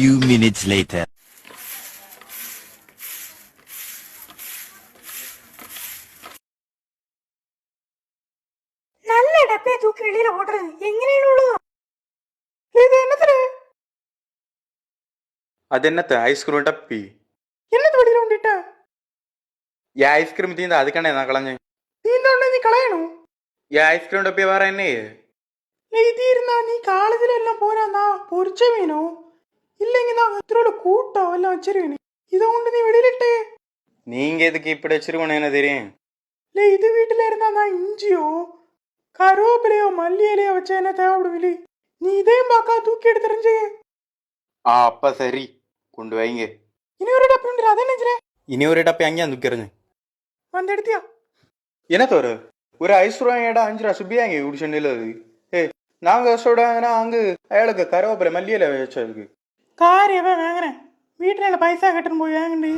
few minutes later. நல்ல டப்பையை தூக்கி வெளியில ஓடுறது எங்கനെയാണ് ഉള്ളത്? இது என்னது? അതെന്നത്തെ ഐസ്ക്രീം ടപ്പി என்னது வெளியில உண்டிட்ட? ഈ ഐസ്ക്രീം തീന്ത അതുക്കണേ നാ കളഞ്ഞ് தீந்தோடனே நீ களையணும். ഈ ഐസ്ക്രീം ടപ്പി വേറെ എന്നെ இது இருந்தா நீ காலேஜில் எல்லாம் போறாந்தா பொரிச்ச மீனோ இல்லைங்க தான் இத்தரோட கூட்டம் எல்லாம் வச்சிருவேன். இதை கொண்டு நீ வெளியிலிட்டே நீங்க எதுக்கு இப்படி வச்சிருக்கணும் என்ன தெரியும்? இல்லை இது வீட்டில் இருந்தா தான் இஞ்சியோ கருவேப்பிலையோ மல்லி இலையோ வச்சா என்ன தேவைப்படுவில்லை. நீ இதையும் பார்க்கா தூக்கி எடுத்துறிஞ்சு. ആ അപ്പ സരി കൊണ്ടുപോയിങ്ങ. இனி ஒரு டப்பு உண்டு அதை நினைச்சிரேன். ഇനി ഒരു ടപ്പി അങ്ങ് തുക്കിറിഞ്ഞ് வந்து எடுத்தியா? എന്നത്തോര് ഒരു ഐസ്ക്രീം ഏടാ 5 രൂപ സുബിയാങ്ങി കുടിച്ചിട്ടുള്ളത്. நாங்க சொல்றாங்கன்னா அங்கு அயாளுக்கு கருவேப்பிலை மல்லியில வச்சதுக்கு காரியவே வாங்குறேன். வீட்டில் பைசா கட்டுன்னு போய் வாங்கண்டி.